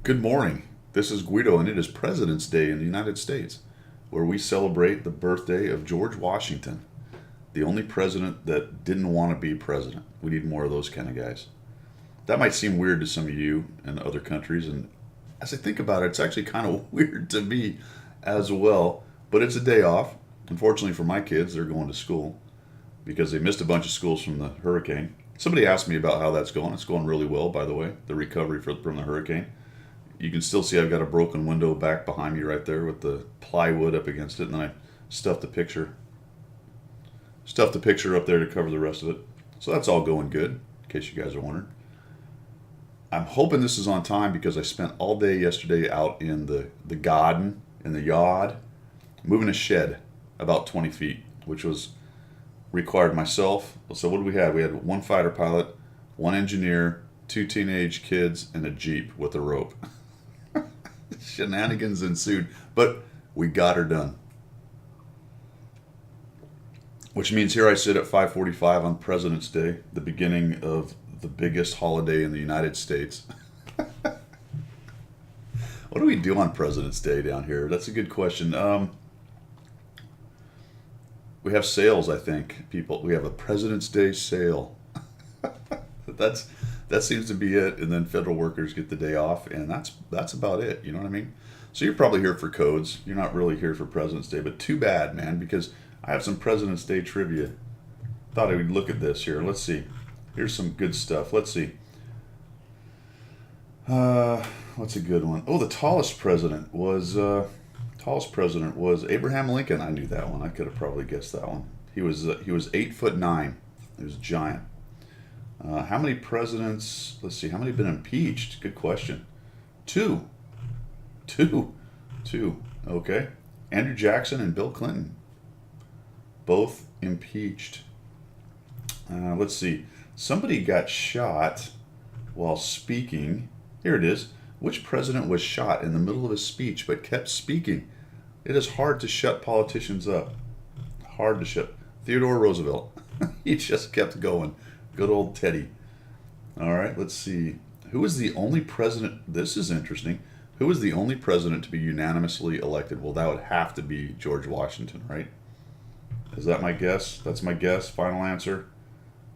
Good morning. This is Guido, and it is President's Day in the United States, where we celebrate the birthday of George Washington, the only president that didn't want to be president. We need more of those kind of guys. That might seem weird to some of you in other countries, and as I think about it, it's actually kind of weird to me as well. But it's a day off. Unfortunately for my kids, they're going to school because they missed a bunch of schools from the hurricane. Somebody asked me about how that's going. It's going really well, by the way, the recovery from the hurricane. You can still see I've got a broken window back behind me right there with the plywood up against it, and then I stuffed the picture up there to cover the rest of it. So that's all going good, in case you guys are wondering. I'm hoping this is on time because I spent all day yesterday out in the garden, in the yard, moving a shed about 20 feet, which was required myself. So what did we have? We had one fighter pilot, one engineer, two teenage kids, and a Jeep with a rope. Shenanigans ensued, but we got her done. Which means here I sit at 5:45 on President's Day, the beginning of the biggest holiday in the United States. What do we do on President's Day down here? That's a good question. We have sales, I think. We have a President's Day sale. That seems to be it, and then federal workers get the day off, and that's about it. You know what I mean? So you're probably here for codes. You're not really here for President's Day, but too bad, man, because I have some President's Day trivia. Thought I would look at this here. Let's see. Here's some good stuff. Let's see. What's a good one? Oh, the tallest president was Abraham Lincoln. I knew that one. I could have probably guessed that one. He was 8'9". He was a giant. How many presidents? Let's see. How many have been impeached? Good question. Two. Okay. Andrew Jackson and Bill Clinton. Both impeached. Let's see. Somebody got shot while speaking. Here it is. Which president was shot in the middle of a speech but kept speaking? It is hard to shut politicians up. Hard to shut. Theodore Roosevelt. He just kept going. Good old Teddy. All right, let's see. Who was the only president? This is interesting. Who was the only president to be unanimously elected? Well, that would have to be George Washington, right? Is that my guess? That's my guess. Final answer.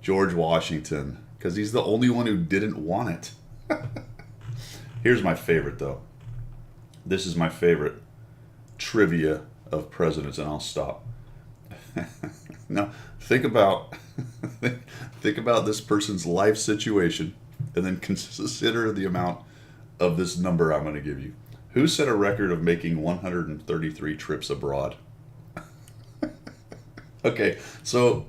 George Washington. Because he's the only one who didn't want it. Here's my favorite, though. This is my favorite trivia of presidents, and I'll stop. Now, think about this person's life situation, and then consider the amount of this number I'm going to give you. Who set a record of making 133 trips abroad? Okay, so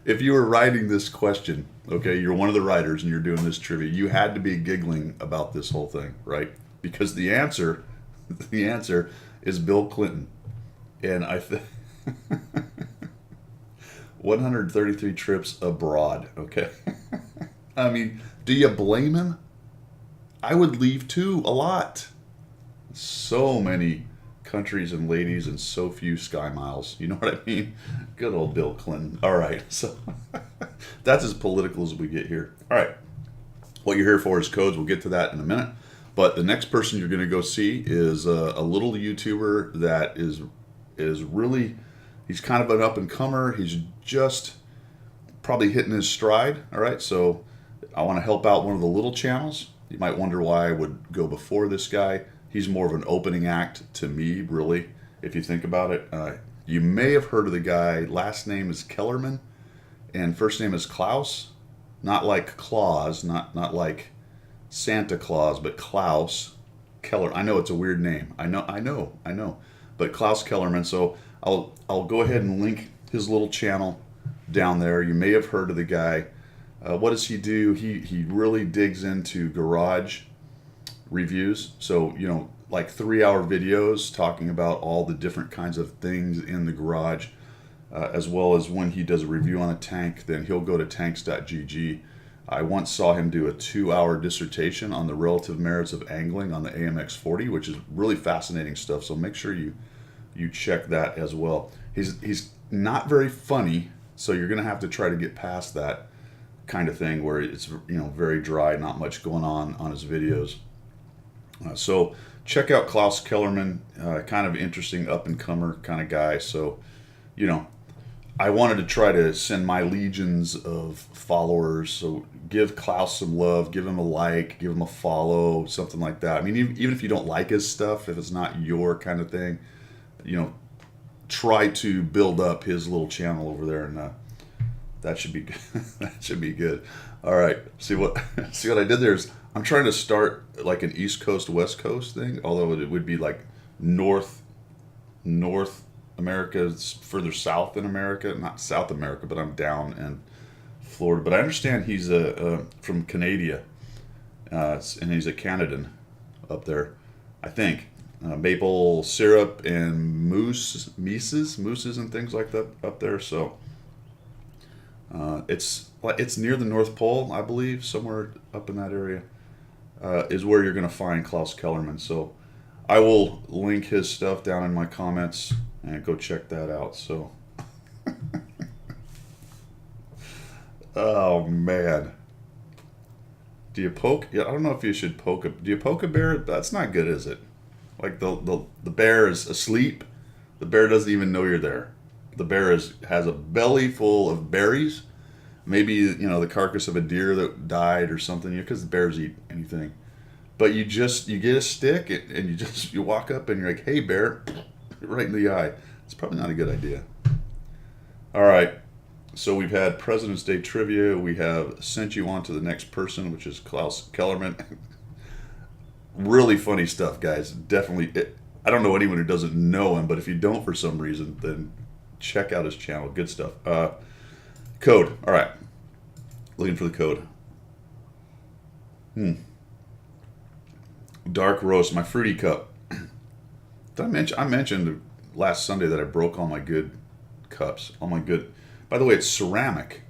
if you were writing this question, okay, you're one of the writers and you're doing this trivia, you had to be giggling about this whole thing, right? Because the answer is Bill Clinton. And I think 133 trips abroad, okay? I mean, do you blame him? I would leave too, a lot. So many countries and ladies and so few sky miles. You know what I mean? Good old Bill Clinton. All right, so that's as political as we get here. All right, what you're here for is codes. We'll get to that in a minute. But the next person you're going to go see is a little YouTuber that is really, he's kind of an up-and-comer. He's just probably hitting his stride. All right, so I want to help out one of the little channels. You might wonder why I would go before this guy. He's more of an opening act to me, really, if you think about it. You may have heard of the guy. Last name is Kellerman, and first name is Klaus. Not like Claus, not like Santa Claus, but Klaus Keller. I know it's a weird name. I know. But Klaus Kellerman. So I'll go ahead and link his little channel down there. You may have heard of the guy. What does he do? He really digs into garage reviews. So, like 3-hour videos talking about all the different kinds of things in the garage, as well as when he does a review on a tank, then he'll go to tanks.gg. I once saw him do a 2-hour dissertation on the relative merits of angling on the AMX 40, which is really fascinating stuff. So make sure you check that as well. He's not very funny, so you're going to have to try to get past that kind of thing where it's very dry, not much going on his videos. So check out Klaus Kellerman, kind of interesting up and comer kind of guy. So, you know, I wanted to try to send my legions of followers. So give Klaus some love, give him a like, give him a follow, something like that. I mean, even if you don't like his stuff, if it's not your kind of thing, you know, try to build up his little channel over there, and that should be good. That should be good. All right, see what I did there is I'm trying to start like an East Coast West Coast thing, although it would be like North America is further south in America, not South America, but I'm down in Florida. But I understand he's from Canada, and he's a Canadan up there, I think. Maple syrup and mousses and things like that up there. So it's near the North Pole, I believe, somewhere up in that area is where you're going to find Klaus Kellerman. So I will link his stuff down in my comments and go check that out. So, oh man, do you poke? Yeah, I don't know if you should poke a. Do you poke a bear? That's not good, is it? Like the bear is asleep. The bear doesn't even know you're there. The bear has a belly full of berries. Maybe, you know, the carcass of a deer that died or something. Because the bears eat anything. But you get a stick and you walk up and you're like, hey bear, right in the eye. It's probably not a good idea. All right. So we've had President's Day trivia. We have sent you on to the next person, which is Klaus Kellerman. Really funny stuff, guys. Definitely. I don't know anyone who doesn't know him, but if you don't for some reason, then check out his channel. Good stuff. Code. All right. Looking for the code. Dark roast. My fruity cup. I mentioned last Sunday that I broke all my good cups. All my good. By the way, it's ceramic.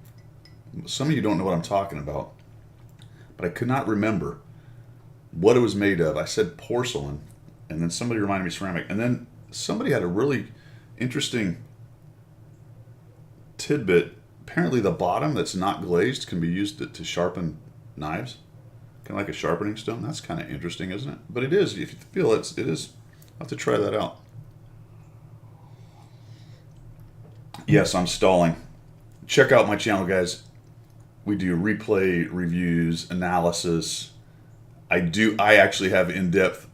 Some of you don't know what I'm talking about, but I could not remember what it was made of. I said porcelain, and then somebody reminded me ceramic, and then somebody had a really interesting tidbit. Apparently the bottom that's not glazed can be used to sharpen knives, kind of like a sharpening stone. That's kind of interesting, isn't it? But it is, if you feel it is. I'll have to try that out. Yes, I'm stalling. Check out my channel, guys. We do replay reviews, analysis. I actually have in-depth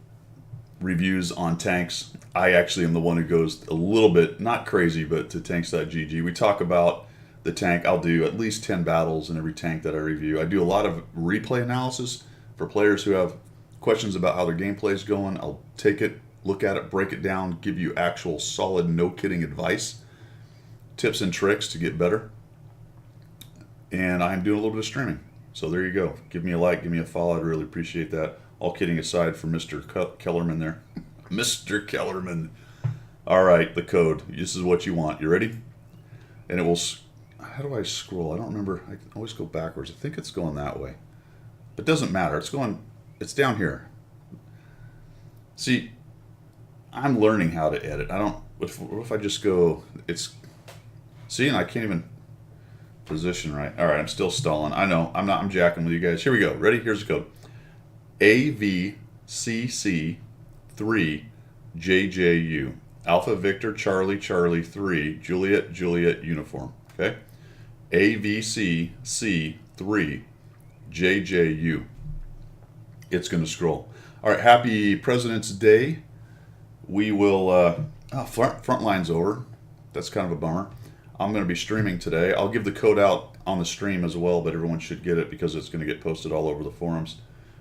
reviews on tanks. I actually am the one who goes a little bit, not crazy, but to tanks.gg. We talk about the tank. I'll do at least 10 battles in every tank that I review. I do a lot of replay analysis for players who have questions about how their gameplay is going. I'll take it, look at it, break it down, give you actual solid, no-kidding advice, tips and tricks to get better. And I'm doing a little bit of streaming. So there you go. Give me a like, give me a follow. I'd really appreciate that. All kidding aside for Mr. Kellerman there. Mr. Kellerman. All right, the code. This is what you want. You ready? And it will... How do I scroll? I don't remember. I can always go backwards. I think it's going that way. It doesn't matter. It's down here. See, I'm learning how to edit. What if I just go... See, and I can't even... position right. All right, I'm still stalling. I know. I'm jacking with you guys. Here we go. Ready? Here's the code. AVCC3JJU. Alpha Victor Charlie Charlie 3 Juliet Juliet uniform. Okay? AVCC3JJU. It's going to scroll. All right, happy President's Day. We will front line's over. That's kind of a bummer. I'm going to be streaming today. I'll give the code out on the stream as well, but everyone should get it because it's going to get posted all over the forums.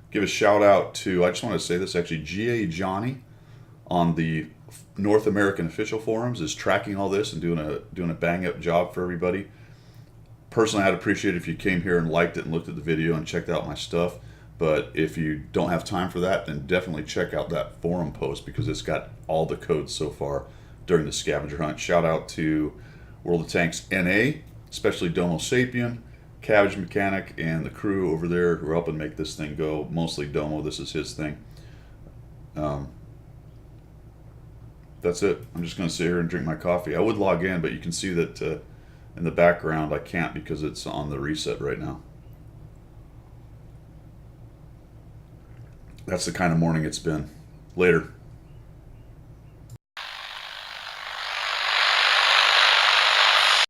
Give a shout out to, I just want to say this actually, GA Johnny on the North American official forums is tracking all this and doing a bang up job for everybody. Personally, I'd appreciate it if you came here and liked it and looked at the video and checked out my stuff. But if you don't have time for that, then definitely check out that forum post because it's got all the codes so far during the scavenger hunt. Shout out to World of Tanks NA, especially Domo Sapien, Cabbage Mechanic, and the crew over there who are helping make this thing go. Mostly Domo, this is his thing. That's it. I'm just going to sit here and drink my coffee. I would log in, but you can see that in the background I can't because it's on the reset right now. That's the kind of morning it's been. Later.